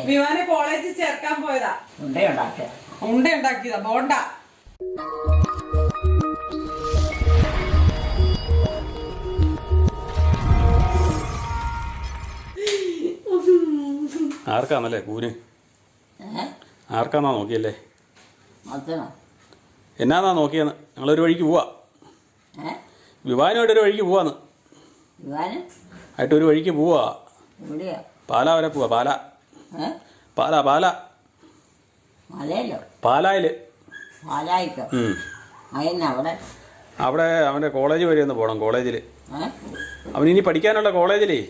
വിവാനെ കോളേജിൽ ചേർക്കാൻ പോയതാ. ഉണ്ട ഉണ്ടാക്കിയതാ ബോണ്ട. ആർക്കാന്നല്ലേ കൂന്? ആർക്കാന്നാ നോക്കിയല്ലേ? എന്നാന്നാ നോക്കിയെന്ന്? ഞങ്ങളൊരു വഴിക്ക് പോവാ. വിവാനുമായിട്ടൊരു വഴിക്ക് പോവാന്ന്. ആയിട്ടൊരു വഴിക്ക് പോവാ. പാലാ വരെ പോവാ. പാലാ പാലായില്. അവിടെ അവൻ്റെ കോളേജ് വരെ ഒന്ന് പോകണം. കോളേജിൽ അവനിനി പഠിക്കാനുള്ള കോളേജിലേ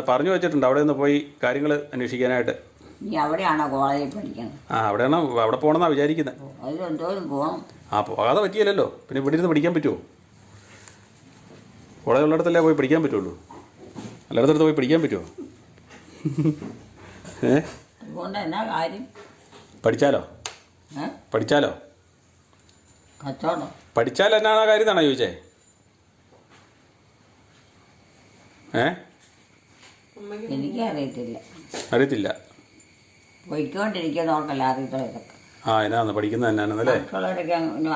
പറഞ്ഞു വെച്ചിട്ടുണ്ട്. അവിടെ ഒന്ന് പോയി കാര്യങ്ങൾ അന്വേഷിക്കാനായിട്ട്. അവിടെയാണോ കോളേജിൽ പഠിക്കുന്നത്? അവിടെയാണോ? അവിടെ പോകണമെന്നാണ് വിചാരിക്കുന്നത്. പോകാതെ പറ്റിയല്ലോ. പിന്നെ ഇവിടെ ഇരുന്ന് പഠിക്കാൻ പറ്റുമോ? കോളേജ് ഉള്ളിടത്തല്ലേ പോയി പഠിക്കാൻ പറ്റുള്ളൂ. എല്ലായിടത്തും പോയി പഠിക്കാൻ പറ്റുമോ? പഠിച്ചാലോ പഠിച്ചാൽ എന്നാണ് കാര്യം എന്നാണോ ചോദിച്ചേ? അറിയത്തില്ല. എന്നാന്ന് പഠിക്കുന്നത് എന്നാണെന്നല്ലേ?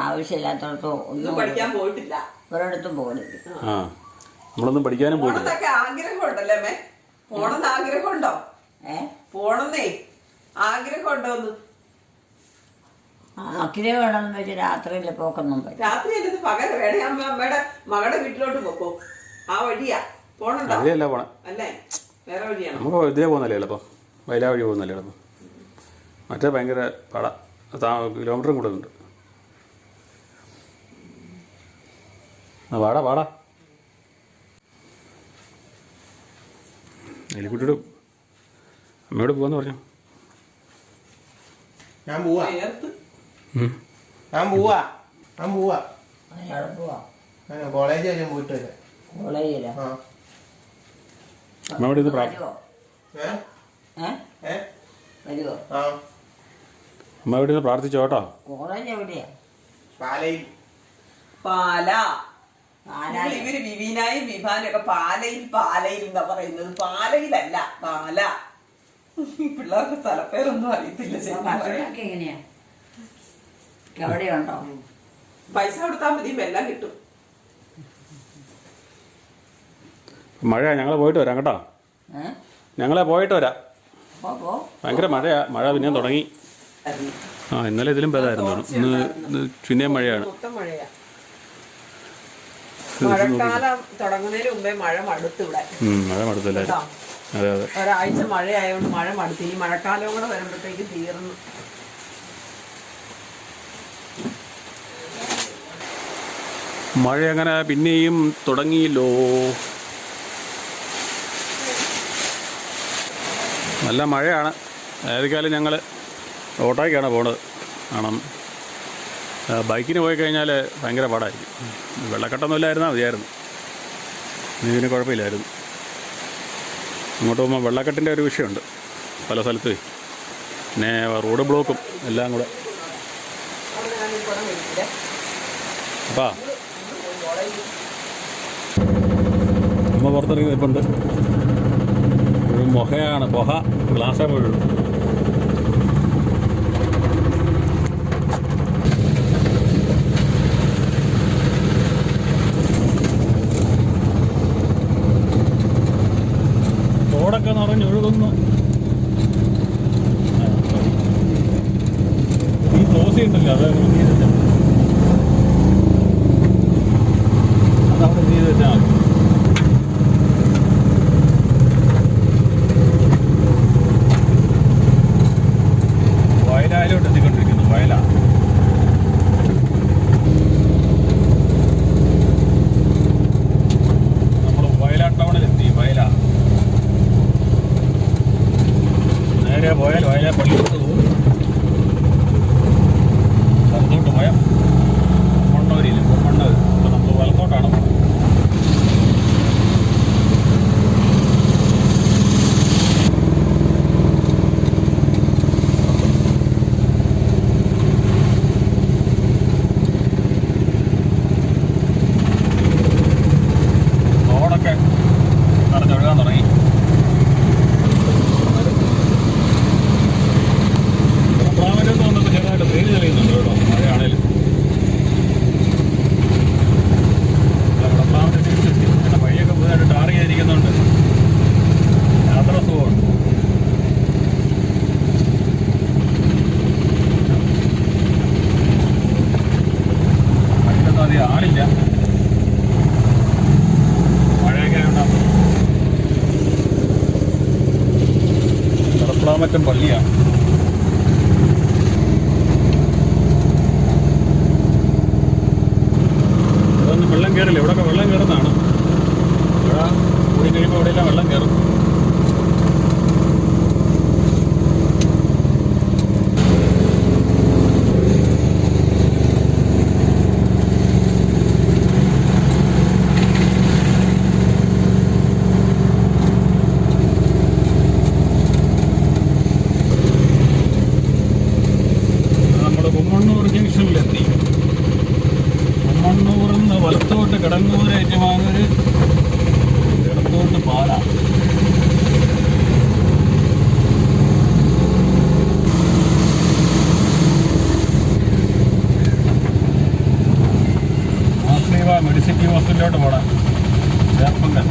ആവശ്യമില്ലാത്തടത്തോ ഒന്നും പഠിക്കാൻ പോയിട്ടില്ല. ഒരിടത്തും പോകണില്ല. നമ്മളൊന്നും പഠിക്കാനും പോയിട്ടില്ല. ആഗ്രഹമുണ്ടല്ലേ? പോണെന്ന് ആഗ്രഹമുണ്ടോ? പോണെന്നേ ആഗ്രഹമുണ്ടോന്ന്? ആഗ്രഹമാണെന്ന് വെച്ചാൽ രാത്രിയിലെ പോക്കൊന്നും പറ്റും. രാത്രി അല്ലത് പകൽ വേണേ അമ്മയുടെ മകളുടെ വീട്ടിലോട്ട് പോക്കോ. ആ വഴിയാ പോണുണ്ടോ? അതിലല്ല പോണേ. അല്ലേ വേറെ വഴിയാണ്. നമുക്ക് ഇതിലേ പോകുന്നല്ലേ എളുപ്പം. വയലാ വഴി പോകുന്നല്ലേ എളുപ്പം. മറ്റേ ഭയങ്കര പാടാ. കിലോമീറ്ററും കൂടുതലുണ്ട്. പാടാ എലിക്കുട്ടിയോട് അമ്മയോട് പോവാന്ന് പറഞ്ഞു. ഞാൻ പോവാ. കോളേജ് ഞാൻ പോയിട്ട് വരാം. കോളേജിലോ? അമ്മയോട് ഇത് വരുമോ? അമ്മയോട് ഇത് പ്രാർത്ഥിച്ചോ കേട്ടോ. കോളേജ് എവിടെയാ? ഇവര് വിവീനായും വിഭാനും ഒക്കെ പാലയിൽ എന്താ പറയുന്നത്? പാലയിലല്ല, പാല. പിള്ളേർക്ക് സ്ഥലപ്പേരൊന്നും അറിയത്തില്ല. എങ്ങനെയാ? എവിടെയുണ്ടോ? പൈസ കൊടുത്താൽ മതി, എല്ലാം കിട്ടും. മഴ ഞങ്ങൾ പോയിട്ട് വരാം കേട്ടോ. ഞങ്ങളെ പോയിട്ട് വരാം. ഭയങ്കര മഴയാ. മഴ പിന്നെയും തുടങ്ങി. ഇന്നലെ ഇതിലും ഭേദമായിരുന്നു. ഇന്ന് പിന്നെയും മഴയാണ്. മഴക്കാലം തുടങ്ങുന്നതിന് മുമ്പേ മഴ മടുത്തിവിടെ. മഴ മടുത്തില്ലായിരുന്നു. അതെ അതെ. ഒരാഴ്ച മഴയായതുകൊണ്ട് മഴ മടുത്തു. ഈ മഴക്കാലവും കൂടെ വരുമ്പോഴത്തേക്ക് തീർന്നു. മഴ അങ്ങനെ പിന്നെയും തുടങ്ങിയല്ലോ. നല്ല മഴയാണ്. ഏതൊക്കെയാലും ഞങ്ങൾ ഓട്ടോയ്ക്കാണ് പോണത്. കാരണം ബൈക്കിന് പോയി കഴിഞ്ഞാൽ ഭയങ്കര പാടായിരിക്കും. വെള്ളക്കെട്ടൊന്നും ഇല്ലായിരുന്നാൽ മതിയായിരുന്നു. ഇതിന് കുഴപ്പമില്ലായിരുന്നു. അങ്ങോട്ട് പോകുമ്പോൾ വെള്ളക്കെട്ടിൻ്റെ ഒരു വിഷയമുണ്ട് പല സ്ഥലത്ത്. പിന്നെ റോഡ് ബ്ലോക്കും എല്ലാം കൂടെ. അമ്മ പുറത്തിറങ്ങി നിൽപ്പുണ്ട്. ഒരു മൊഹയാണ്. ഗ്ലാസ്സേ പോയുള്ളൂ. റോഡൊക്കെ നിറഞ്ഞൊഴുകുന്നു. ഈ ദോശ ഉണ്ടല്ലോ, അതവിടെ ചെയ്ത് വെച്ചാൽ മതി. വയലായിലോട്ട് എത്തിക്കൊണ്ടിരിക്കുന്നു. വയല നമ്മൾ വയലാ ടൗണിലെത്തി. വയല നേരെ പോയാൽ വയലാ പള്ളിയോട്ട് പോകും. വലത്തോട്ട് പോയാൽ മണ്ണൂരിൽ മണ്ണൂർ. അപ്പോൾ നമ്മൾ വലത്തോട്ടാണ് പോകുന്നത്. റോഡൊക്കെ നിറഞ്ഞൊഴുകാൻ തുടങ്ങി. പ്ലാമറ്റം പള്ളിയാണ്. ഇതൊന്നും വെള്ളം കയറില്ല. ഇവിടെയൊക്കെ വെള്ളം കയറുന്നതാണ്. ഇവിടെ കൂടി കഴിയുമ്പോൾ ഇവിടെയെല്ലാം വെള്ളം കയറും. ജംഗ്ഷനിലെത്തി. കുമ്മണ്ണൂരിൽ നിന്ന് വലത്തോട്ട് കിടങ്ങൂർ ഏറ്റുമാനൂര്, ഇടത്തോട്ട് പാല. മാസ്ലീവ മെഡിസിറ്റി ഹോസ്പിറ്റലിലോട്ട് പോകണം. ചേർപ്പങ്കൽ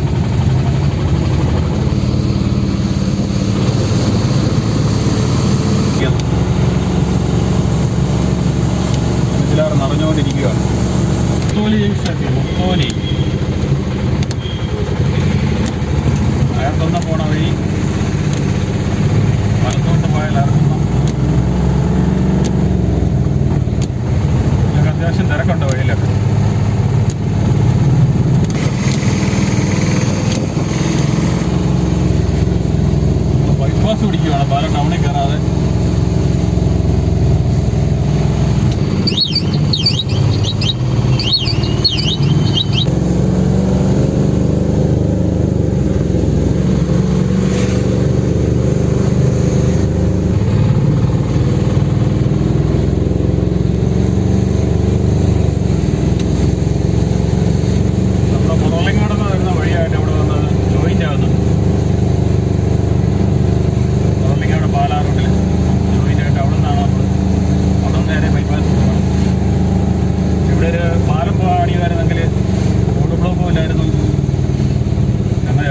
നിറഞ്ഞുകൊണ്ടിരിക്കുകയാണ്. മുത്തോലി ജംഗ്ഷനെത്തി. മുത്തോലി അയർത്തുന്ന പോണ വഴി വലത്തോട്ട് പോയാൽ അയർത്തുന്ന. ഇതിലൊക്കെ അത്യാവശ്യം തിരക്കുണ്ട് വഴിയിലൊക്കെ. നമ്മൾ ബൈപ്പാസ് പിടിക്കുകയാണ് പാല ടൗണിൽ കയറാതെ.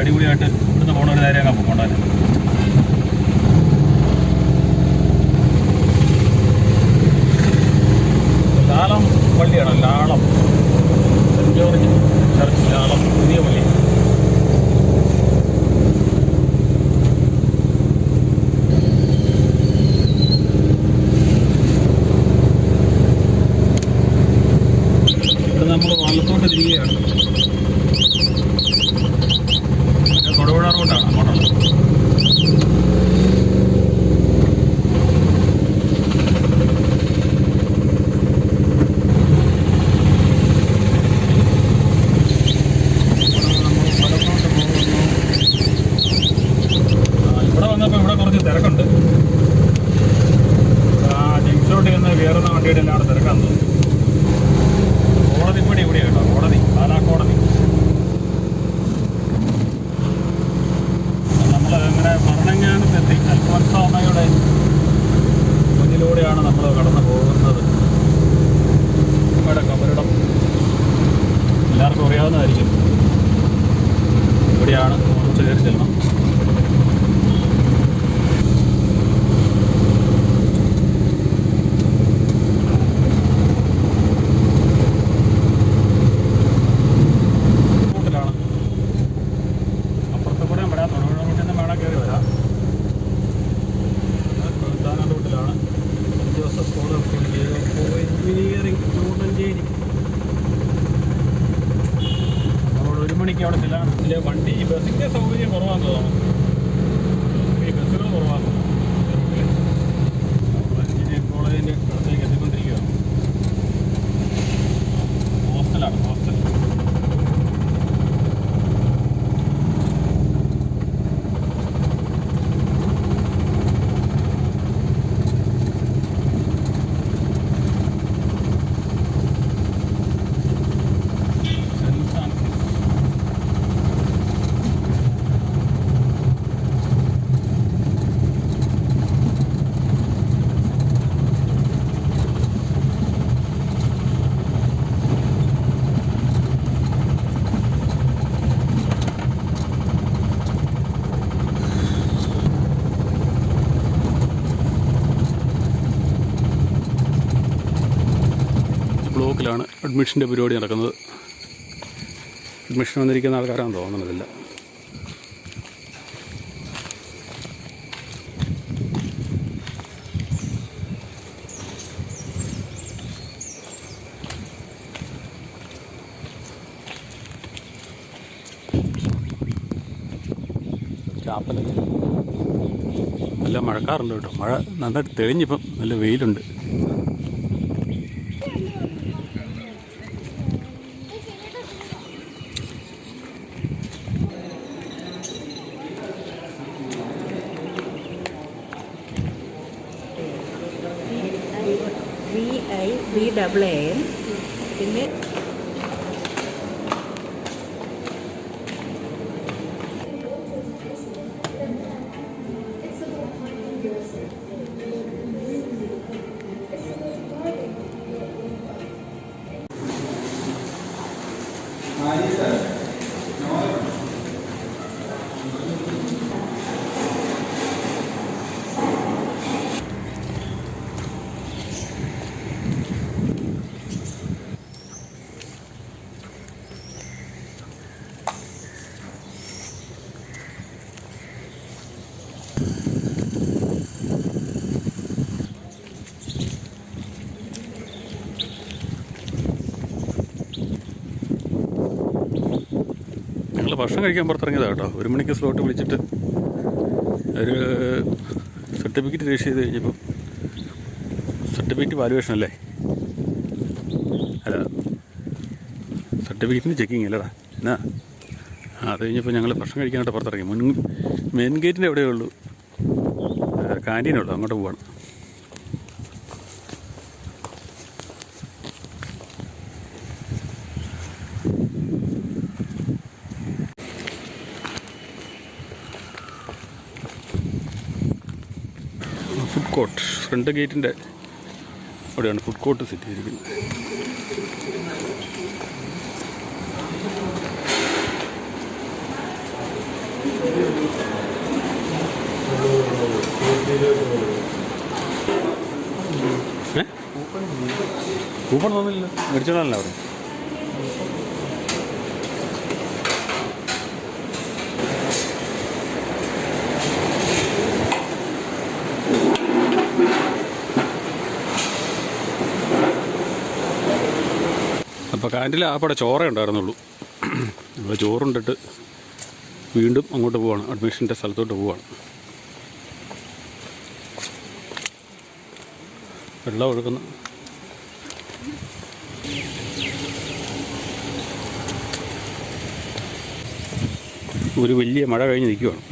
അടിപൊളിയായിട്ട് ഇവിടുന്ന് പോകണ ഒരു നേരെ അങ്ങ് പോകണ്ടായിരുന്നു. ലാളം പള്ളിയാണ്. ലാളം സെൻറ് ജോർജ് ചർച്ച്, ലാളം പുതിയ പള്ളി. ഇവിടെ നമ്മൾ വലത്തോട്ട് തിരികെയാണ്. തൊടുപുഴ റൂട്ടാണ് അങ്ങോട്ടുള്ളത്. ഇവിടെ വന്നപ്പോൾ ഇവിടെ കുറച്ച് തിരക്കുണ്ട്. ജംഗ്ഷനോട്ട് ചെന്ന് കയറുന്ന വണ്ടിയുടെ എല്ലാം അവിടെ തിരക്കാന്ന് തോന്നുന്നു. കോടതി പടി ഇവിടെയാണ് കേട്ടോ. കോടതി, പാലാ കോടതി. അങ്ങനെ ഭരണങ്ങാനത്തെത്തി. അൽഫോൻസാമ്മയുടെ മുന്നിലൂടെയാണ് നമ്മൾ കടന്നു പോകുന്നത്. ഇവിടെ കബറിടം എല്ലാവർക്കും അറിയാവുന്നതായിരിക്കും. ഇവിടെയാണ് കുറച്ച് കയറി ചെല്ലണം. റൂട്ടിലാണ്. അപ്പുറത്ത് കൂടെ വരാം. തൊടുപുഴ റൂട്ടിൽ നിന്ന് വേണം കയറി വരാം. പ്രധാന റൂട്ടിലാണ്. Saint Joseph college of engineering Choondacherry. നമ്മൾ 1 മണിക്ക് അവിടെ ചെല്ലാണ്. ഇതിലെ വണ്ടി ബസ്സിൻ്റെ സൗകര്യം കുറവാണെന്ന് തോന്നുന്നു. ഈ ബസ്സുകൾ കുറവാണ്. എഞ്ചിനീയറിംഗ് കോളേജിൻ്റെ അടുത്തേക്ക് എത്തിക്കൊണ്ടിരിക്കുകയാണ്. ഹോസ്റ്റലാണ്, ഹോസ്റ്റൽ. ബ്ലോക്കിലാണ് അഡ്മിഷൻ്റെ പരിപാടി നടക്കുന്നത്. അഡ്മിഷൻ വന്നിരിക്കുന്ന ആൾക്കാരാണെന്ന് തോന്നുന്നതില്ല. ആപ്പല നല്ല മഴക്കാറുണ്ട് കേട്ടോ. മഴ നന്നായിട്ട് തെളിഞ്ഞിപ്പം നല്ല വെയിലുണ്ട്. VIVAN പിന്നെ ഭക്ഷണം കഴിക്കാൻ പുറത്തിറങ്ങിയതാണ് കേട്ടോ. 1 മണിക്ക് സ്ലോട്ട് വിളിച്ചിട്ട് ഒരു സർട്ടിഫിക്കറ്റ് രജിസ്റ്റർ ചെയ്ത് കഴിഞ്ഞപ്പോൾ സർട്ടിഫിക്കറ്റ് വാല്യുവേഷൻ അല്ലേ, അല്ല സർട്ടിഫിക്കറ്റിന് ചെക്കിങ് അല്ലടാ എന്നാ. അത് കഴിഞ്ഞപ്പോൾ ഞങ്ങൾ ഭക്ഷണം കഴിക്കാനായിട്ട് പുറത്തിറങ്ങി. മെയിൻ ഗേറ്റിൻ്റെ എവിടെയേ ഉള്ളൂ ക്യാൻറ്റീനുള്ളൂ, അങ്ങോട്ട് പോവാണ്. ഫുഡ് കോർട്ട് ഫ്രണ്ട് ഗേറ്റിൻ്റെ അവിടെയാണ് ഫുഡ് കോർട്ട് സെറ്റ് ചെയ്തിരിക്കുന്നത്. കൂപ്പൺ തോന്നില്ല, മേടിച്ചോളാമല്ലോ അവിടെ. അപ്പോൾ കാൻറ്റിൽ ആപ്പടെ ചോറേ ഉണ്ടായിരുന്നുള്ളൂ. നമ്മൾ ചോറുണ്ടിട്ട് വീണ്ടും അങ്ങോട്ട് പോവാണ്, അഡ്മിഷൻ്റെ സ്ഥലത്തോട്ട് പോവാണ്. വെള്ളം ഒഴുകുന്നു. ഒരു വലിയ മഴ കഴിഞ്ഞ് നിൽക്കുവാണ്.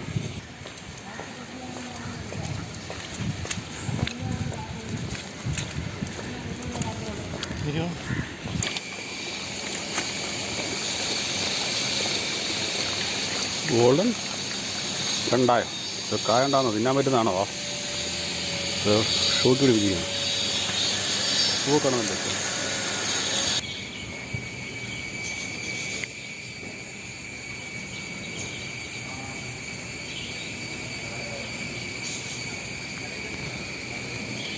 ഗോൾഡൻ രണ്ടായോ കായ ഉണ്ടാകുന്നോ, തിന്നാൻ പറ്റുന്നതാണോ? ഷോട്ട് പിടിപ്പിക്കുകയാണ്. പൂക്കണമെന്നുണ്ട്.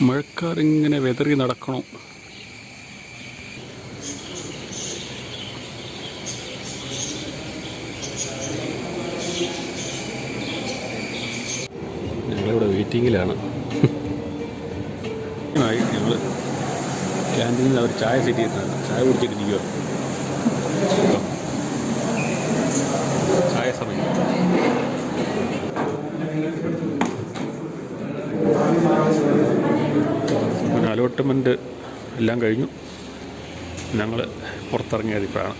മഴക്കാറിങ്ങനെ വെതറി നടക്കണം. ഞങ്ങളിവിടെ വെയിറ്റിങ്ങിലാണ്. ഞങ്ങൾ ക്യാൻറ്റീനിൽ അവർ ചായ സെറ്റ് ചെയ്തിട്ടുണ്ട്. ചായ കുടിച്ചിട്ടിരിക്കുക. ചായ സമയം. പിന്നെ അലോട്ട്മെൻറ്റ് എല്ലാം കഴിഞ്ഞു. ഞങ്ങൾ പുറത്തിറങ്ങിയത് ഇപ്പോഴാണ്.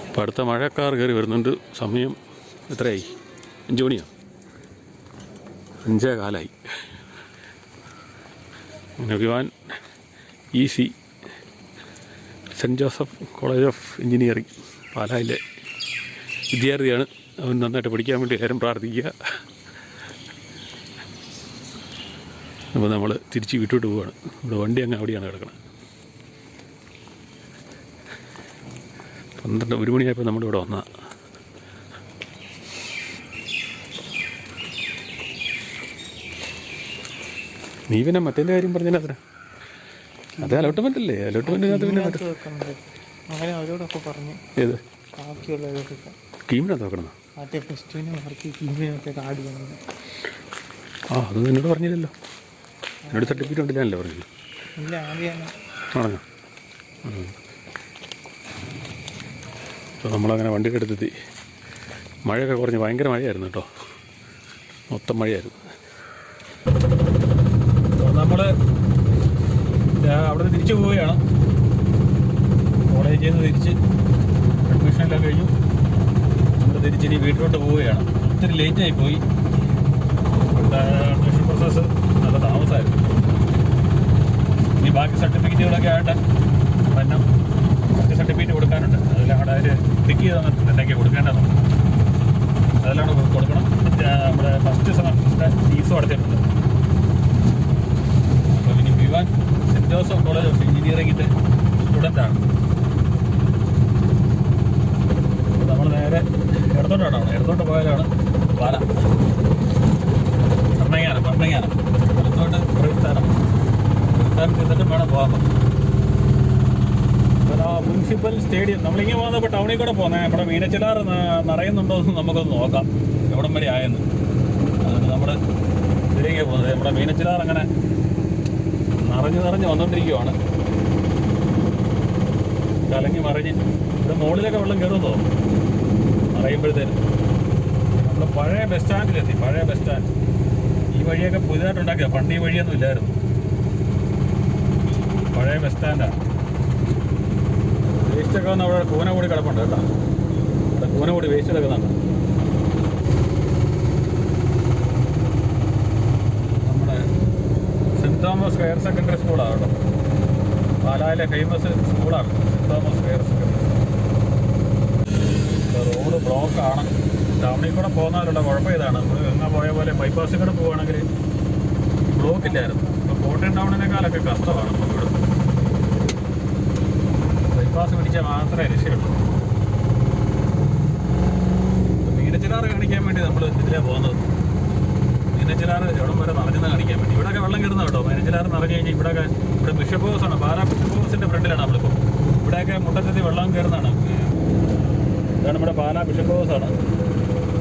ഇപ്പോൾ അടുത്ത മഴക്കാർ കയറി വരുന്നുണ്ട്. സമയം എത്രയായി? 5 മണിയോ? 5:15. നബിവാൻ EC Saint Joseph college of Engineering പാലായിലെ വിദ്യാർത്ഥിയാണ്. അവൻ നന്നായിട്ട് പഠിക്കാൻ വേണ്ടി എല്ലാവരും പ്രാർത്ഥിക്കുക. അപ്പോൾ നമ്മൾ തിരിച്ച് വീട്ടോട്ട് പോവുകയാണ്. ഇവിടെ വണ്ടി അങ്ങ് അവിടെയാണ് കിടക്കുന്നത്. 1 മണിയായപ്പോൾ നമ്മളിവിടെ വന്നതാണ്. നീ പിന്നെ മറ്റേൻ്റെ കാര്യം പറഞ്ഞാൽ അതിന് അത് അലോട്ട്മെൻ്റ് അല്ലേ? അലോട്ട്മെൻറ്റിനകത്ത് പിന്നെ അങ്ങനെ അവരോടൊക്കെ പറഞ്ഞു. ഏത് ബാക്കിയുള്ളവരൊക്കെ കീമിനകത്ത് നോക്കണം. മറ്റേ +2 മാർക്ക് കീമിനൊക്കെ ആഡ് ചെയ്യുന്നത്. അത് എന്നോട് പറഞ്ഞില്ലല്ലോ. എന്നോട് സർട്ടിഫിക്കറ്റ് ഉണ്ടില്ലല്ലോ പറഞ്ഞില്ല. ഇല്ല, ആദ്യമാണ് ആണോ? അപ്പോൾ നമ്മളങ്ങനെ വണ്ടിയുടെ അടുത്തെത്തി. മഴയൊക്കെ കുറഞ്ഞ് ഭയങ്കര മഴയായിരുന്നു കേട്ടോ, മൊത്തം മഴയായിരുന്നു. അപ്പോൾ നമ്മൾ അവിടെ നിന്ന് തിരിച്ചു പോവുകയാണ്. കോളേജിൽ നിന്ന് തിരിച്ച് അഡ്മിഷനെല്ലാം കഴിഞ്ഞു. നമ്മൾ തിരിച്ചിനി വീട്ടിലോട്ട് പോവുകയാണ്. ഒത്തിരി ലേറ്റായി പോയി. ഇവിടുത്തെ അഡ്മിഷൻ പ്രോസസ്സ് നല്ല താമസമായിരുന്നു. ഇനി ബാക്കി സർട്ടിഫിക്കറ്റുകളൊക്കെ ആയിട്ട് പിന്നെ ബാക്കി സർട്ടിഫിക്കറ്റ് കൊടുക്കാനുണ്ട്. അതെല്ലാം കൂടെ അവർ ടിക്ക് ചെയ്ത് തന്നിട്ടുണ്ടെങ്കിൽ കൊടുക്കേണ്ടതുണ്ട്. അതെല്ലാം കൂടെ കൊടുക്കണം. നമ്മുടെ ഫസ്റ്റ് സെമസ്റ്ററിൻ്റെ ഫീസും അടച്ചിട്ടുണ്ട്. അപ്പോൾ ഇനി Vivaan saint Joseph college of എഞ്ചിനീയറിംഗിൻ്റെ സ്റ്റുഡൻ്റാണ്. അപ്പോൾ നമ്മൾ നേരെ ഇടത്തോട്ടാണ്. ഇടത്തോട്ട് പോയാലാണ് പാല ഭരണങ്ങാനം ഇടത്തോട്ട് പ്രവിത്താനം ചെന്നിട്ട് വേണം പോകാൻ. അപ്പോൾ ആ മുനിസിപ്പൽ സ്റ്റേഡിയം നമ്മളിങ്ങനെ പോകുന്നപ്പോൾ ടൗണിൽ കൂടെ പോകുന്നത് നമ്മുടെ മീനച്ചിലാർ നിറയുന്നുണ്ടോ എന്ന് നമുക്കൊന്ന് നോക്കാം, എവിടം വരെ ആയെന്ന്. അതുകൊണ്ട് നമ്മൾ ഇതിലേക്ക് പോകുന്നത് നമ്മുടെ മീനച്ചിലാർ അങ്ങനെ നിറഞ്ഞ് വന്നുകൊണ്ടിരിക്കുവാണ്. കലങ്ങി മറിഞ്ഞ് ഇവിടെ മുകളിലൊക്കെ വെള്ളം കയറുമെന്ന് തോന്നുന്നു നിറയുമ്പോഴത്തേനും. നമ്മൾ പഴയ ബസ് സ്റ്റാൻഡിലെത്തി. പഴയ ബസ് സ്റ്റാൻഡ് ഈ വഴിയൊക്കെ പുതിയതായിട്ടുണ്ടാക്കിയത്, പണ്ട് ഈ വഴിയൊന്നും ഇല്ലായിരുന്നു. പഴയ ബസ് സ്റ്റാൻഡാണ്. വേസ്റ്റൊക്കെ വന്ന് അവിടെ കൂനകൂടി കിടപ്പുണ്ട് കേട്ടോ. അവിടെ കൂനകൂടി വേസ്റ്റ് എടുക്കുന്നുണ്ട്. നമ്മുടെ സെൻറ്റ് തോമസ് ഹയർ സെക്കൻഡറി സ്കൂളാണ് കേട്ടോ. പാലായിലെ ഫേമസ് സ്കൂളാണ് Saint Thomas Higher Secondary School. Road ബ്ലോക്കാണ്. ടൗണിൽ കൂടെ പോകുന്നവരുള്ള കുഴപ്പം ഇതാണ്. നമ്മൾ എങ്ങ പോയ പോലെ ബൈപ്പാസിൽ കൂടെ പോവുകയാണെങ്കിൽ ബ്ലോക്കില്ലായിരുന്നു. ഇപ്പോൾ കോട്ടയം ടൗണിനേക്കാളൊക്കെ കഷ്ടമാണ് ഇപ്പോൾ ഇവിടെ. ബൈപ്പാസ് പിടിച്ചാൽ മാത്രമേ രക്ഷയുള്ളൂ. മീനച്ചിലാറ് കാണിക്കാൻ വേണ്ടി നമ്മൾ ഇതിലാണ് പോകുന്നത്. മീനച്ചിലാറ് എവിടം വരെ നിറഞ്ഞെന്ന് കാണിക്കാൻ വേണ്ടി. ഇവിടെയൊക്കെ വെള്ളം കയറുന്ന കേട്ടോ. മീനച്ചിലാറ് നിറഞ്ഞു കഴിഞ്ഞാൽ ഇവിടെ ബിഷപ്പ് ഹൗസാണ്. പാലാ ബിഷപ്പ് ഹൗസിൻ്റെ ഫ്രണ്ടിലാണ് നമ്മളിപ്പോൾ. ഇവിടെയൊക്കെ മുട്ടത്തെത്തി വെള്ളം കയറുന്നതാണ്. ഇതാണ് നമ്മുടെ പാലാ ബിഷപ്പ് ഹൗസാണ്.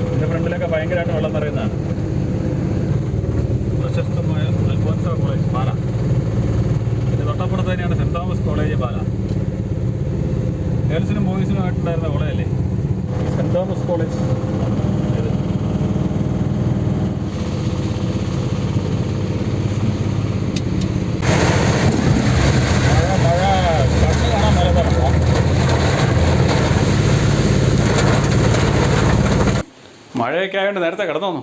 ഇതിൻ്റെ ഫ്രണ്ടിലൊക്കെ ഭയങ്കരമായിട്ട് വെള്ളം നിറയുന്നതാണ്. പ്രശസ്തമായ അൽഫോൻസോ കോളേജ് പാല. ഇതിൻ്റെ തൊട്ടപ്പുറത്ത് തന്നെയാണ് സെൻറ്റ് തോമസ് കോളേജ് പാല. ഗേൾസിനും ബോയ്സിനും ആയിട്ടുണ്ടായിരുന്ന കോളേജല്ലേ സെൻറ്റ് തോമസ് കോളേജ്. കണ്ണ് കാണാൻ മേലത്തറ. മഴയൊക്കെ ആയതുകൊണ്ട് നേരത്തെ കിടന്നോന്നു.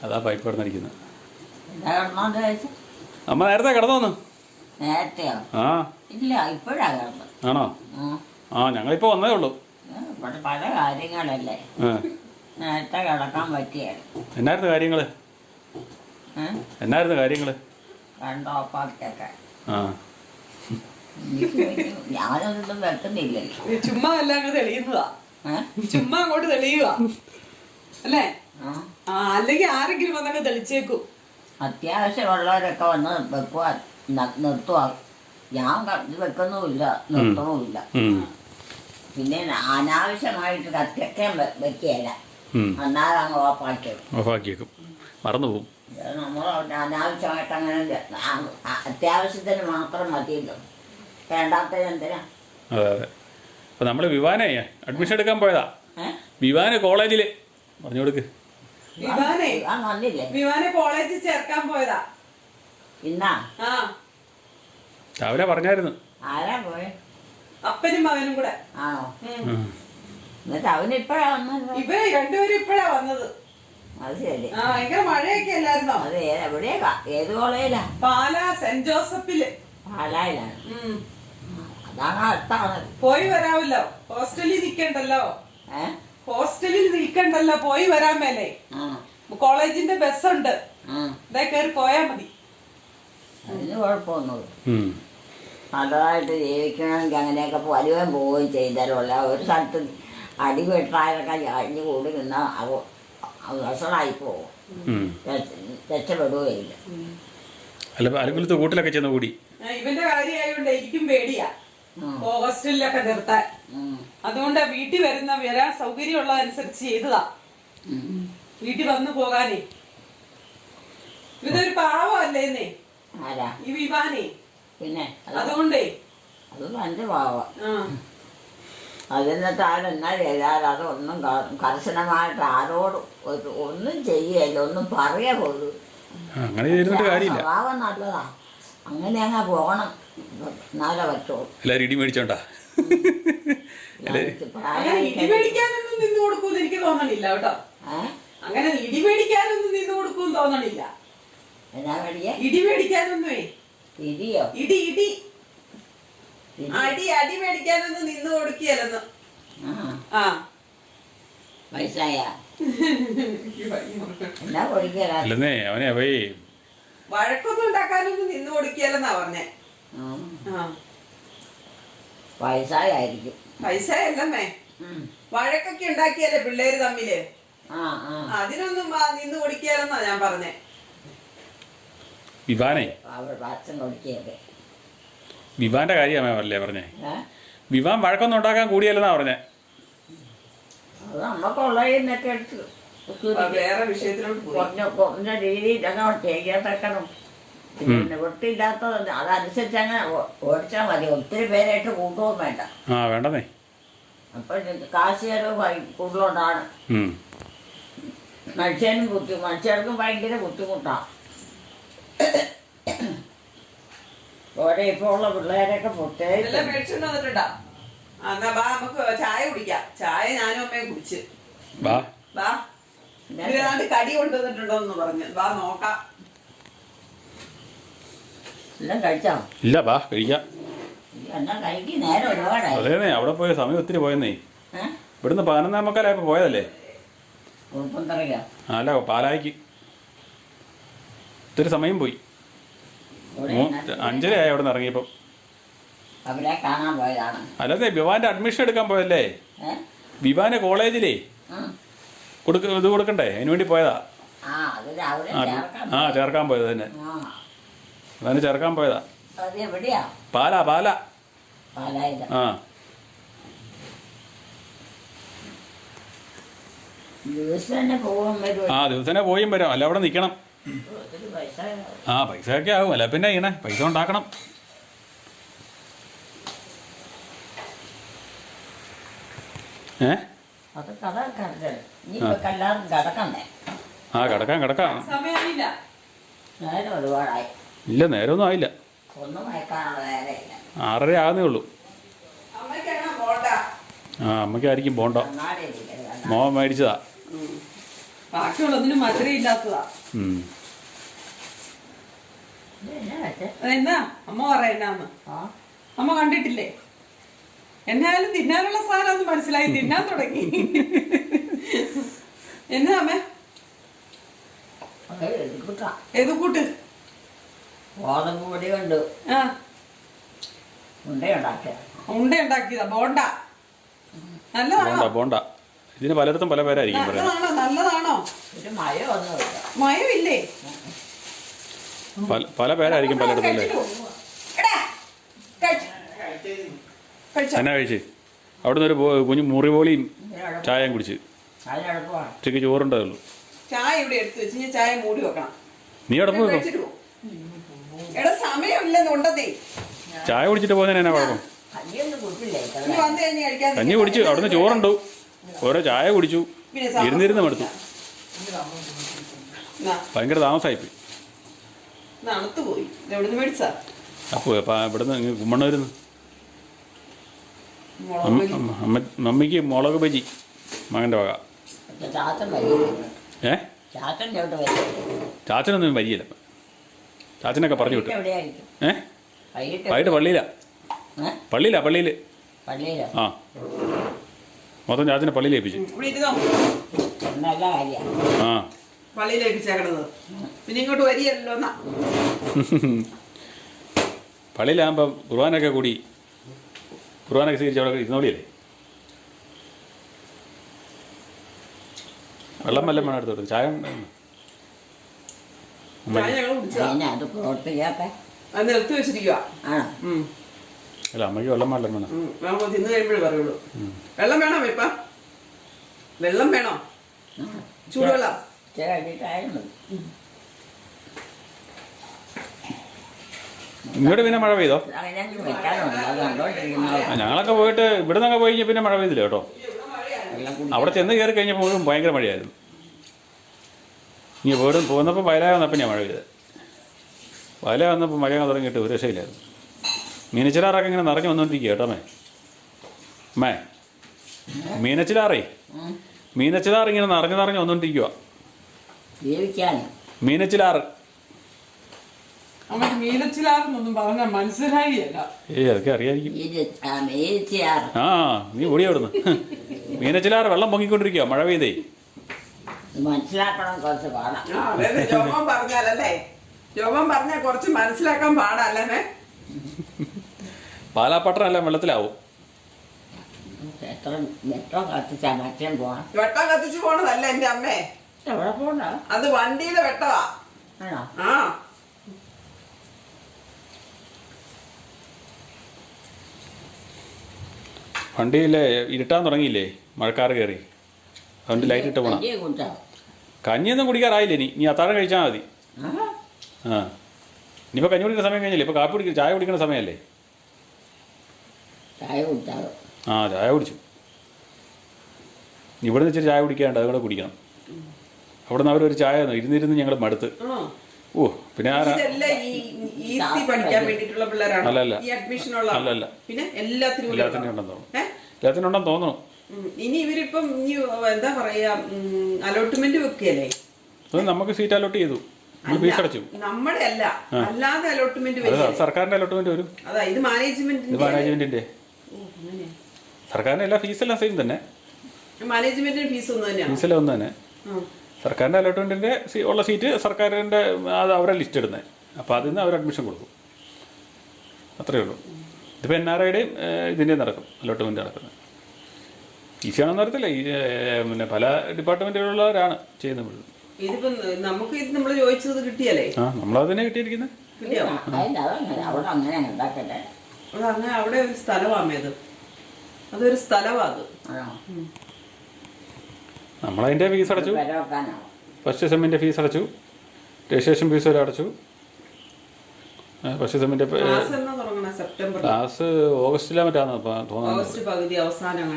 അതാ പൈപ്പ് കിടന്നിരിക്കുന്നത്. അമ്മ നേരത്തെ കിടന്നോന്നു. നേരത്തെയോ? ആ ഇല്ല, ഇപ്പോഴാ കിടന്നത്. ആണോ? ആ ഞങ്ങളിപ്പോൾ വന്നേ ഉള്ളൂ. ഇവിടെ പല കാര്യങ്ങളല്ലേ, നേരത്തെ കിടക്കാൻ പറ്റിയായിരുന്നു. എന്നായിരുന്നു കാര്യങ്ങള്? കണ്ടോപ്പാക്കൊക്കെ ആ ഞാനൊന്നും വെക്കുന്നില്ലല്ലോ. ചുമ്മാ എല്ലാം തെളിയുന്നതാ. ചുമ്മാ അങ്ങോട്ട് തെളിയുക അല്ലേ? അല്ലെങ്കിൽ ആരെങ്കിലും വന്നങ്ങ് തെളിച്ചേക്കും. അത്യാവശ്യമുള്ളവരൊക്കെ വന്ന് വെക്കുവാൻ നിർത്തുക. ഞാൻ വെക്കുന്നുമില്ല, നിർത്തണമില്ല. പിന്നെ അനാവശ്യമായിട്ട് കത്തിയൊക്കെ വെക്കുകയല്ല, എന്നാൽ അങ്ങ് ഓഫാക്കിയേക്കും, മറന്നു പോകും. നമ്മൾ അനാവശ്യമായിട്ട് അങ്ങനെ അത്യാവശ്യത്തിന് മാത്രം മതിയല്ലോ, വേണ്ടാത്തത് എന്തിനാ? അതെ അതെ. അപ്പം നമ്മൾ വിവാനെ അഡ്മിഷൻ എടുക്കാൻ പോയതാ. വിവാന് കോളേജിൽ പറഞ്ഞു കൊടുക്ക്. വന്നില്ലേ? വിവാനെ കോളേജിൽ ചേർക്കാൻ പോയതാ. ഇന്നാ? രാവിലെ പറഞ്ഞായിരുന്നു. ആരാ പോയെ? അപ്പനും മകനും കൂടെ. ആണോ? എന്നിട്ട് അവനിപ്പോഴാ വന്നത്? ഇവര് രണ്ടുപേരും ഇപ്പോഴാ വന്നത്. അത് ശരി. ഭയങ്കര മഴയൊക്കെ അല്ലായിരുന്നോ? അത് എവിടെയാ? ഏത് കോളേജിലാ? പാലാ സെന്റ് ജോസഫില്. പാലായിലാണ്. അതാണ് അടുത്താണ്. പോയി വരാമല്ലോ, ഹോസ്റ്റലിൽ നിൽക്കണ്ടല്ലോ. ഹോസ്റ്റലിൽ നിൽക്കണ്ടല്ലോ, പോയി വരാൻ മേലെ. കോളേജിന്റെ ബസ്സുണ്ട്, ഇതേ കയറി പോയാ മതി. അതിന് കുഴപ്പമൊന്നുമില്ല. നല്ലതായിട്ട് ജീവിക്കണമെങ്കിൽ അങ്ങനെയൊക്കെ വരുകയും പോവുകയും ചെയ്താലുള്ള ഒരു സ്ഥലത്ത് അടിവെട്ടായൊക്കെ കഴിഞ്ഞ് കൂടി നിന്നാൽ അവസരമായി പോകും, രക്ഷപ്പെടുകയില്ല. കൂട്ടിലൊക്കെ ചെന്ന് കൂടി. ഇവന്റെ കാര്യമായോണ്ട് എനിക്കും പേടിയാ ഹോസ്റ്റലിലൊക്കെ നിർത്താൻ. അതുകൊണ്ട് വീട്ടിൽ വരാൻ സൗകര്യമുള്ളതനുസരിച്ച് ചെയ്തതാ, വീട്ടിൽ വന്നു പോകാനേ. ഇതൊരു പാവമല്ലേന്നേ ഈ വിവാനേ. പിന്നെ അതുകൊണ്ടേ അത് നല്ല പാവം. ആ അതിന്നിട്ട് ആരെന്നാ ചെയ്താൽ അതൊന്നും കർശനമായിട്ട് ആരോടും ഒന്നും ചെയ്യുകയില്ല, ഒന്നും പറയുക പോലും. അങ്ങനെ ചെയ്തിരുന്നിട്ട് കാര്യമില്ല. സ്വഭാവം നല്ലതാ, അങ്ങനെ അങ്ങ് പോകണം, എന്നാലേ പറ്റുള്ളൂ. എല്ലാവരും ഇടി മേടിച്ചോണ്ടാ. അങ്ങനെ ഇടിമേടിക്കാനൊന്നും നിന്ന് കൊടുക്കൂന്ന് എനിക്ക് തോന്നണില്ല കേട്ടോ. അങ്ങനെ ഇടിമേടിക്കാനൊന്നും നിന്ന് കൊടുക്കൂന്ന് തോന്നണില്ല. എന്നാ മേടിയ ഇടിമേടിക്കാനൊന്നുമേ, ഇടിയോ? ഇടി ഇടി അടി മേടിക്കാനൊന്നും നിന്ന് കൊടുക്കുകയല്ലെന്ന്. ആ വയസ്സായ എന്നാ കൊടുക്കല അല്ലെന്നേ അവനെ പോയി വഴക്കൊന്നും ഉണ്ടാക്കാനൊന്നും നിന്ന് കൊടുക്കുകയല്ലെന്നാ പറഞ്ഞേ. വയസ്സായിരിക്കും. പൈസ അല്ലമ്മേ, വഴക്കൊക്കെ ഉണ്ടാക്കിയല്ലേ പിള്ളേര് തമ്മില്, അതിനൊന്നും നിന്ന് കൊടുക്കുകയല്ലെന്നാ ഞാൻ പറഞ്ഞേ. വിവാനെ അച്ഛൻ കൊടുക്കിയത് വിവാന്റെ കാര്യമല്ലേ പറഞ്ഞേ? വിവാൻ വഴക്കൊന്നും ഉണ്ടാക്കാൻ കൂടിയല്ലെന്നാ പറഞ്ഞേ. അത് നമ്മക്കുള്ളതിനൊക്കെ എടുത്ത് വേറെ വിഷയത്തിലോട്ട് പോയി. കുറഞ്ഞ രീതിയിലൊക്കെ ചെയ്യാത്തക്കണം. പിന്നെ വൃത്തിയില്ലാത്തത് അതനുസരിച്ച് അങ്ങനെ ഓടിച്ചാൽ മതി. ഒത്തിരി പേരായിട്ട് കൂട്ടുകയും വേണ്ട. വേണ്ടതേ. അപ്പൊ കാശ് ചെലവ് കൂടുതലുണ്ടാണ്. മനുഷ്യർക്കും ഭയങ്കര ബുദ്ധിമുട്ടാണ്. ഓരോ ഇപ്പോൾ ഉള്ള പിള്ളേരൊക്കെ പ്രത്യേകിച്ച് മേടിച്ചോണ്ട് വന്നിട്ടുണ്ടാ. എന്നാ ബാ നമുക്ക് ചായ കുടിക്കാം. ചായ ഞാനും അമ്മയും കുടിച്ച്. ബാ ഏതാണ്ട് കടി കൊണ്ടുവന്നിട്ടുണ്ടോന്ന് പറഞ്ഞു. ബാ നോക്കാം. എല്ലാം കഴിച്ചോ? ഇല്ല, ബാ കഴിക്കാം. എന്നാ കഴിക്കും, നേരം ഒരുപാടായി. അതേന്നേ, അവിടെ പോയ സമയം ഒത്തിരി പോയെന്നേ. ഇവിടുന്ന് 11:45 പോയതല്ലേ? അല്ല, പാലായിക്ക് ഒത്തിരി സമയം പോയി. 5:30 ആയി അവിടെ നിന്ന് ഇറങ്ങിയപ്പം. അവരെ കാണാൻ പോയതാണ്. അല്ലാതെ വിവാന്റെ അഡ്മിഷൻ എടുക്കാൻ പോയല്ലേ? വിവാന്റെ കോളേജിലേ ഇത് കൊടുക്കണ്ടേ, അതിന് വേണ്ടി പോയതാ. ചേർക്കാൻ പോയത് തന്നെ. അവന് ചേർക്കാൻ പോയതാ. പാലാ. ദിവസേന പോയും വരും. അല്ല അവിടെ നിൽക്കണം. പൈസയൊക്കെ ആകും. അല്ല പിന്നെ ഇങ്ങനെ പൈസ ഉണ്ടാക്കണം. കിടക്കാം. ഇല്ല, നേരമൊന്നും ആയില്ല. 6:30 ആകുന്നേ ഉള്ളൂ. അമ്മയ്ക്കായിരിക്കും പോണ്ട. മോൻ മേടിച്ചതാ. ബാക്കിയുള്ളതിന് മധുരം ഇല്ലാത്തതാ. എന്നാ അമ്മ പറയുന്നാന്ന് അമ്മ കണ്ടിട്ടില്ലേ? എന്നാലും തിന്നാനുള്ള സാധനം മനസ്സിലായി, തിന്നാൻ തുടങ്ങി. എന്നാ അമ്മ ഏത് കൂട്ട്? ഗോതമ്പ് പൊടി കൊണ്ട് ഉണ്ട ഉണ്ടാക്കിയതാ. ബോണ്ട നല്ലതാണോ? ബോണ്ട ഇതിന് പലയിടത്തും പല പേരായിരിക്കും. നല്ലതാണോ? ഒരു മയമില്ലേ? പല പേരായിരിക്കും പലയിടത്തും. എന്നാ കഴിച്ച് അവിടുന്ന് ഒരു കുഞ്ഞു മുറി പോളിയും ചായയും കുടിച്ച്. ഉച്ചയ്ക്ക് ചോറുണ്ടേ ഉള്ളൂ. ചായ ഇവിടെ എടുത്ത് വെച്ച് ചായ മൂടി വെക്കണം. നീ അവിടെ പോയി സമയമില്ലെന്നുണ്ടതേ. ചായ കുടിച്ചിട്ട് പോകുന്നതിന് എന്നാ കുഴപ്പം? കഞ്ഞി കുടിച്ചു, അവിടുന്ന് ചോറുണ്ടു, ഓരോ ചായ കുടിച്ചു, ഇരുന്നിരുന്ന് മടുത്തു. ഭയങ്കര താമസമായിപ്പോയി. അപ്പോ ഇവിടുന്ന് കുമ്മണ്ണൂരുന്ന് മമ്മിക്ക് മുളക് ബജി മകൻ്റെ വക. ചാച്ചനൊന്നും വരികയില്ല. ചാച്ചനൊക്കെ പറഞ്ഞു വിട്ടു. വൈകിട്ട് പള്ളിയിലാ. മൊത്തം ചാച്ചനെ പള്ളിയിൽ ഏൽപ്പിച്ചു. പിന്നെ ഇങ്ങോട്ട് വരികയല്ലോ. പള്ളിയിലാകുമ്പോ കുർബാനൊക്കെ കൂടി കുർബാനൊക്കെ സ്വീകരിച്ച് അവിടെ ഇരുന്നോളിയല്ലേ. വെള്ളം വേണം എടുത്തോട്ട്. ചായ നിർത്തി വെച്ചിരിക്കുക. അല്ല, അമ്മയ്ക്ക് വെള്ളം വേണം. തിന്നു കഴിയുമ്പോഴേ പറയുള്ളൂ. വെള്ളം വേണോ ഇപ്പ? വെള്ളം വേണോ? ചൂടുവെള്ളം. ഇങ്ങോട്ട് പിന്നെ മഴ പെയ്തോ? ഞങ്ങൾക്ക് വെക്കാനുണ്ട്, അത് കണ്ടോണ്ടിരിക്കുന്നത്. ഞങ്ങളൊക്കെ പോയിട്ട് ഇവിടെ നിന്നൊക്കെ പോയി കഴിഞ്ഞാൽ പിന്നെ മഴ പെയ്തില്ല കേട്ടോ. വെള്ളം കുടി അവിടെ ചെന്ന് കയറി കഴിഞ്ഞപ്പോഴും ഭയങ്കര മഴയായിരുന്നു. ഇനി പോന്നപ്പോൾ വയലായ വന്നപ്പോൾ ഞാൻ മഴ പെയ്തത്. വയലായ വന്നപ്പോൾ മഴ തുടങ്ങിയിട്ട് ഒരു രക്ഷയില്ലായിരുന്നു. മീനച്ചിലാറൊക്കെ ഇങ്ങനെ നിറഞ്ഞു വന്നുകൊണ്ടിരിക്കുക കേട്ടോ അമ്മേ. മീനച്ചിലാറ് ഇങ്ങനെ നിറഞ്ഞു വന്നുകൊണ്ടിരിക്കുക. ജീവിക്കാനും മീനച്ചിലാറ്. അവൻ മീനച്ചിലാറെന്നൊന്നും പറഞ്ഞാൽ മനസ്സിലായില്ല. അതൊക്കെ അറിയായിരിക്കും. മേച്ചിയാറ്. ആ നീ ഓടി അവിടുന്ന്. മീനച്ചിലാറ് വെള്ളം പൊങ്ങിക്കൊണ്ടിരിക്കുക മഴ പെയ്തേ. മനസ്സിലാക്കണം കുറച്ച് പാടാം. ജോമോൻ പറഞ്ഞാലല്ലേ, ജോമോൻ പറഞ്ഞാൽ കുറച്ച് മനസ്സിലാക്കാൻ പാടല്ലേ. പാലാപ്പട്ടണം എല്ലാം വെള്ളത്തിലാവും. എത്ര വെട്ടം കത്തിച്ചാ മറ്റേ പോണം. വെട്ടം കത്തിച്ചു പോണതല്ല എന്റെ അമ്മേ, എവിടെ പോണ? അത് വണ്ടിയിലെ വെട്ടവാ. ആണോ? ആ വണ്ടിയില്ലേ ഇരുട്ടാൻ തുടങ്ങിയില്ലേ, മഴക്കാറ് കയറി. അതുകൊണ്ട് ലൈറ്റ് ഇട്ട് പോണം. കഞ്ഞിയെ കുടിച്ചോ? കഞ്ഞിയൊന്നും കുടിക്കാറായില്ലേ ഇനി അത്താഴം കഴിച്ചാൽ മതി. ആ ഇനിയിപ്പോൾ കഞ്ഞി കുടിക്കുന്ന സമയം കഴിഞ്ഞില്ലേ, ഇപ്പോൾ കാപ്പി ചായ കുടിക്കുന്ന സമയമല്ലേ. ചായ കുടിച്ചാലോ? ആ ചായ കുടിച്ചു. ഇവിടെ നിന്ന് ഇച്ചിരി ചായ കുടിക്കാണ്ട് അതുകൂടെ കുടിക്കണം. അവിടെ നിന്ന് അവരൊരു ചായ ഇരുന്നിരുന്ന് ഞങ്ങൾ മടുത്ത്. ഓ പിന്നെ അല്ലല്ല അല്ലല്ല എല്ലാത്തിനും ഉണ്ടെന്ന് തോന്നുന്നു. ഇനി ഇവരിപ്പം എന്താ പറയാ, അലോട്ട്മെന്റ് വെക്കുകയല്ലേ. നമുക്ക് സീറ്റ് അലോട്ട് ചെയ്തു, ഫീസ് അടച്ചു. നമ്മുടെ അല്ല, അല്ലാതെ അലോട്ട്മെന്റ് സർക്കാരിന്റെ അലോട്ട്മെന്റ് വരും. അതാ ഇത് മാനേജ്മെന്റിന്റെ. സർക്കാരിന്റെ എല്ലാ ഫീസെല്ലാം സെയിം തന്നെ. മാനേജ്മെന്റിന് ഫീസ് ഒന്ന് തന്നെയാണ്. ഫീസെല്ലാം ഒന്ന് തന്നെ. സർക്കാരിൻ്റെ അലോട്ട്മെൻറ്റിൻ്റെ ഉള്ള സീറ്റ് സർക്കാരിൻ്റെ അത് അവരെ ലിസ്റ്റ് ഇടുന്നത്. അപ്പോൾ അതിൽ നിന്ന് അവർ അഡ്മിഷൻ കൊടുക്കും, അത്രയേ ഉള്ളൂ. ഇതിപ്പോൾ NRIയുടെയും ഇതിൻ്റെയും നടക്കും അലോട്ട്മെൻറ്റ് നടക്കുന്നത്. ഈസിയാണെന്ന് അറിയത്തില്ല, പിന്നെ പല ഡിപ്പാർട്ട്മെൻറ്റുകളിലുള്ളവരാണ് ചെയ്യുന്നത്. ഇതിപ്പോ നമുക്ക് ഇത് നമ്മൾ ചോദിച്ചത് കിട്ടിയല്ലേ. ആ നമ്മളത് തന്നെ കിട്ടിയിരിക്കുന്നത്. കിട്ടിയോ? അവിടെ അങ്ങനെ ഉണ്ടാക്കട്ടെ. അതങ്ങനെ അവിടെ ഒരു സ്ഥലമാമേ അത്, അതൊരു സ്ഥലമാ അത്. നമ്മളതിൻ്റെ ഫീസ് അടച്ചു, ഫസ്റ്റ് സെമ്മിൻ്റെ ഫീസ് അടച്ചു, രജിസ്ട്രേഷൻ ഫീസ് വരെ അടച്ചു. ഫസ്റ്റ് സെമ്മിൻ്റെ ക്ലാസ് ഓഗസ്റ്റിലാ മറ്റാന്ന് തോന്നുന്നത്. പകുതി അവസാനം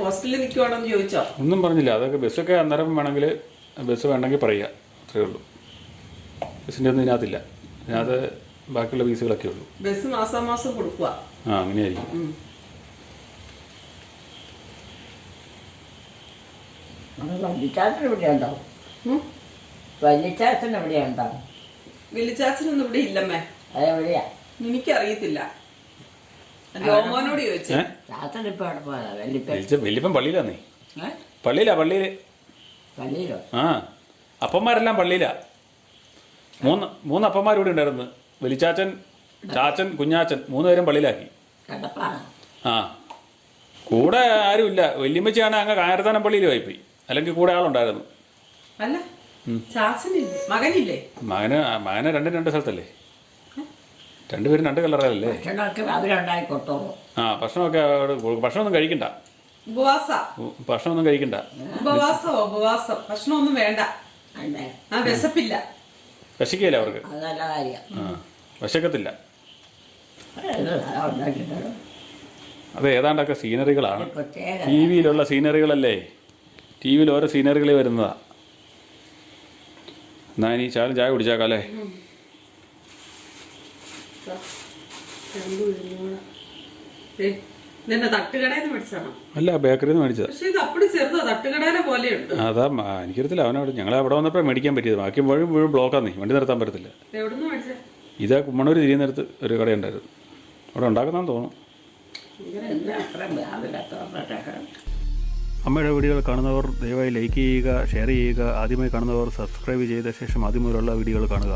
ഹോസ്റ്റലിൽ നിൽക്കുവാണെന്ന് ചോദിച്ചോ? ഒന്നും പറഞ്ഞില്ല. അതൊക്കെ ബസ്സൊക്കെ അന്നേരം വേണമെങ്കിൽ ബസ് വേണമെങ്കിൽ പറയുക, അത്രയേ ഉള്ളൂ. ബസ്സിൻ്റെ ഒന്നും ഇതിനകത്തില്ല, ഇതിനകത്ത് ബാക്കിയുള്ള ഫീസുകളൊക്കെ ഉള്ളൂ. ബസ് മാസം കൊടുക്കുക. ആ അങ്ങനെയായിരിക്കും. വല്യച്ചാച്ചൻ ഇവിടെ ഉണ്ടാവും. വല്യച്ചാച്ചൻ എവിടെയാ ഉണ്ടാവും? വലിച്ചാച്ചനൊന്നും ഇവിടെ ഇല്ലമ്മേ. അതെവിടെയാ? എനിക്കറിയത്തില്ല, ജോമോനോട് ചോദിച്ചേ. ചാച്ചൻ ഇപ്പൊ അവിടെ പോയാ? വല്യപ്പൻ പള്ളിയിലാന്നേ. പള്ളിയിലോ? ആ അപ്പന്മാരെല്ലാം പള്ളിയിലാ. മൂന്ന് അപ്പന്മാരൂടെ ഉണ്ടായിരുന്നു. വലിച്ചാച്ചൻ, ചാച്ചൻ, കുഞ്ഞാച്ചൻ, 3 പേരും പള്ളിയിലാക്കി. ആ കൂടെ ആരുമില്ല. വല്യമ്മച്ചിയാണ് അങ്ങ് കായർത്താനം പള്ളിയിൽ പോയിപ്പോയി, അല്ലെങ്കിൽ കൂടെ ആളുണ്ടായിരുന്നു. അല്ല മകനില്ലേ? മകന് രണ്ട് സ്ഥലത്തല്ലേ, രണ്ടുപേരും 2 കളറല്ലേ. ആ ഭക്ഷണമൊക്കെ ഭക്ഷണമൊന്നും കഴിക്കണ്ട, ഭക്ഷണമൊന്നും കഴിക്കണ്ട. ഉപവാസം ഭക്ഷണമൊന്നും വേണ്ട. വിശപ്പില്ല, വിശക്കില്ല അവർക്ക്. ആ വിശക്കത്തില്ല. അത് ഏതാണ്ടൊക്കെ സീനറികളാണ്, ടി വിയിലുള്ള സീനറികളല്ലേ. ടി വിയിൽ ഓരോ സീനറികൾ വരുന്നതാ. എന്നാ ഇനി ചായ കുടിച്ചാക്കല്ലേ. അല്ല ബേക്കറിയിൽ നിന്ന് മേടിച്ചത്. അതാ എനിക്കറിയത്തില്ല, അവനോട് ഞങ്ങൾ അവിടെ വന്നപ്പോൾ മേടിക്കാൻ പറ്റിയത്. ബാക്കി മുഴുവൻ ബ്ലോക്കാന്നേ, വണ്ടി നിർത്താൻ പറ്റത്തില്ല. ഇതാ കുമ്മണൂർ തിരിയുന്നിടത്ത് ഒരു കടയുണ്ടായിരുന്നു, അവിടെ ഉണ്ടാക്കുന്നതെന്ന് തോന്നുന്നു. അമ്മയുടെ വീഡിയോകൾ കാണുന്നവർ ദയവായി ലൈക്ക് ചെയ്യുക, ഷെയർ ചെയ്യുക. ആദ്യമായി കാണുന്നവർ സബ്സ്ക്രൈബ് ചെയ്ത ശേഷം ആദ്യം മുതലുള്ള വീഡിയോകൾ കാണുക.